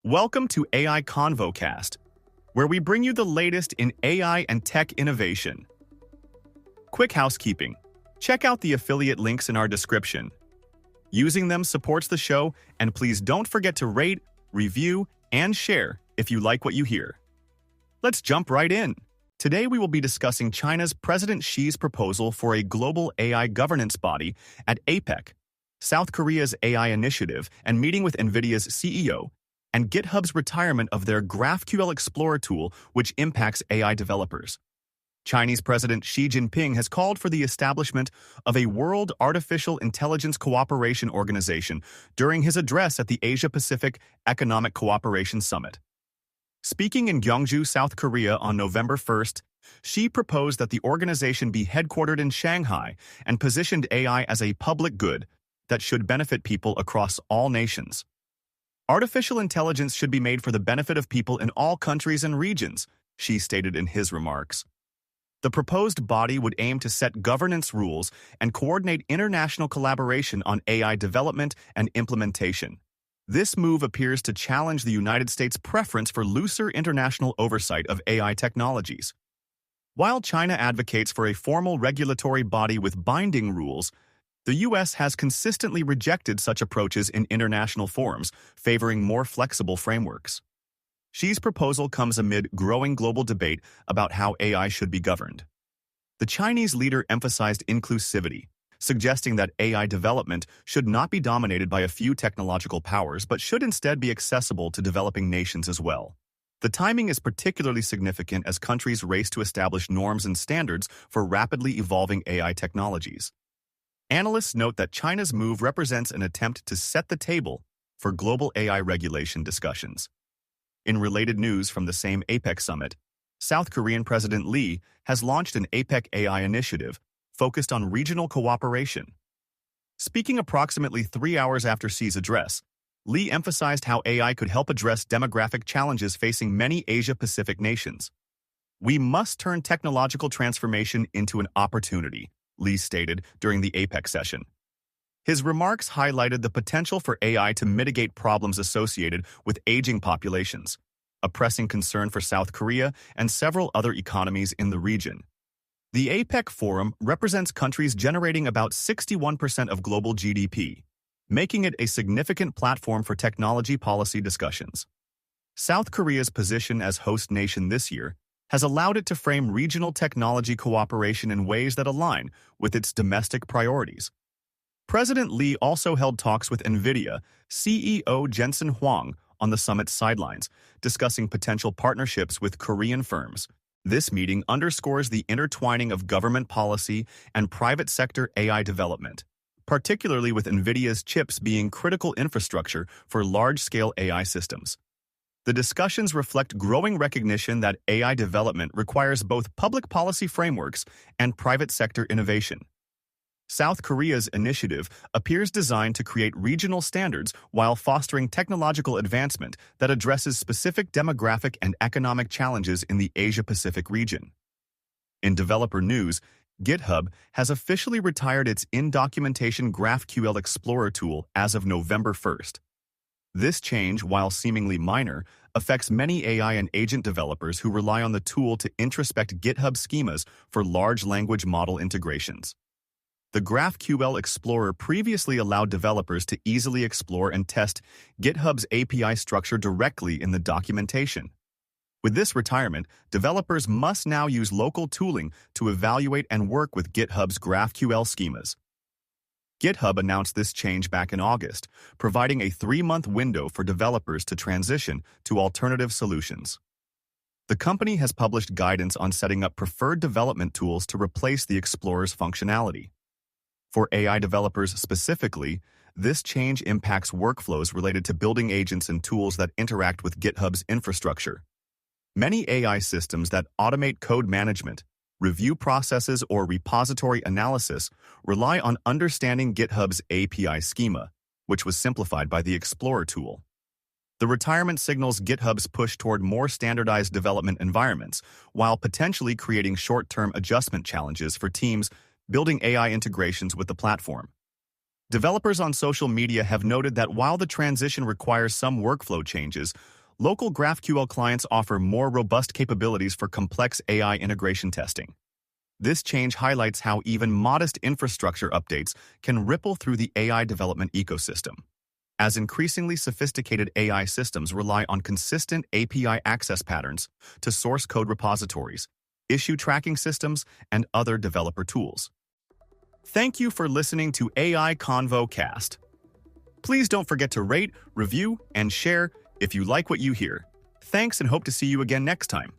Welcome to AI ConvoCast, where we bring you the latest in AI and tech innovation. Quick housekeeping. Check out the affiliate links in our description. Using them supports the show, and please don't forget to rate, review, and share if you like what you hear. Let's jump right in. Today we will be discussing China's President Xi's proposal for a global AI governance body at APEC, South Korea's AI Initiative, and meeting with Nvidia's CEO, and GitHub's retirement of their GraphQL Explorer tool, which impacts AI developers. Chinese President Xi Jinping has called for the establishment of a World Artificial Intelligence Cooperation Organization during his address at the Asia-Pacific Economic Cooperation Summit. Speaking in Gyeongju, South Korea on November 1st, Xi proposed that the organization be headquartered in Shanghai and positioned AI as a public good that should benefit people across all nations. Artificial intelligence should be made for the benefit of people in all countries and regions, Xi stated in his remarks. The proposed body would aim to set governance rules and coordinate international collaboration on AI development and implementation. This move appears to challenge the United States' preference for looser international oversight of AI technologies. While China advocates for a formal regulatory body with binding rules, the U.S. has consistently rejected such approaches in international forums, favoring more flexible frameworks. Xi's proposal comes amid growing global debate about how AI should be governed. The Chinese leader emphasized inclusivity, suggesting that AI development should not be dominated by a few technological powers but should instead be accessible to developing nations as well. The timing is particularly significant as countries race to establish norms and standards for rapidly evolving AI technologies. Analysts note that China's move represents an attempt to set the table for global AI regulation discussions. In related news from the same APEC summit, South Korean President Lee has launched an APEC AI Initiative focused on regional cooperation. Speaking approximately 3 hours after Xi's address, Lee emphasized how AI could help address demographic challenges facing many Asia-Pacific nations. "We must turn technological transformation into an opportunity," Lee stated during the APEC session. His remarks highlighted the potential for AI to mitigate problems associated with aging populations, a pressing concern for South Korea and several other economies in the region. The APEC Forum represents countries generating about 61% of global GDP, making it a significant platform for technology policy discussions. South Korea's position as host nation this year has allowed it to frame regional technology cooperation in ways that align with its domestic priorities. President Lee also held talks with Nvidia CEO Jensen Huang on the summit's sidelines, discussing potential partnerships with Korean firms. This meeting underscores the intertwining of government policy and private sector AI development, particularly with Nvidia's chips being critical infrastructure for large-scale AI systems. The discussions reflect growing recognition that AI development requires both public policy frameworks and private sector innovation. South Korea's initiative appears designed to create regional standards while fostering technological advancement that addresses specific demographic and economic challenges in the Asia-Pacific region. In developer news, GitHub has officially retired its in-documentation GraphQL Explorer tool as of November 1st. This change, while seemingly minor, affects many AI and agent developers who rely on the tool to introspect GitHub schemas for large language model integrations. The GraphQL Explorer previously allowed developers to easily explore and test GitHub's API structure directly in the documentation. With this retirement, developers must now use local tooling to evaluate and work with GitHub's GraphQL schemas. GitHub announced this change back in August, providing a 3-month window for developers to transition to alternative solutions. The company has published guidance on setting up preferred development tools to replace the Explorer's functionality. For AI developers specifically, this change impacts workflows related to building agents and tools that interact with GitHub's infrastructure. Many AI systems that automate code management, review processes, or repository analysis rely on understanding GitHub's API schema, which was simplified by the Explorer tool. The retirement signals GitHub's push toward more standardized development environments, while potentially creating short-term adjustment challenges for teams building AI integrations with the platform. Developers on social media have noted that while the transition requires some workflow changes, Local GraphQL clients offer more robust capabilities for complex AI integration testing. This change highlights how even modest infrastructure updates can ripple through the AI development ecosystem. As increasingly sophisticated AI systems rely on consistent API access patterns to source code repositories, issue tracking systems, and other developer tools. Thank you for listening to AI ConvoCast. Please don't forget to rate, review, and share if you like what you hear. Thanks and hope to see you again next time.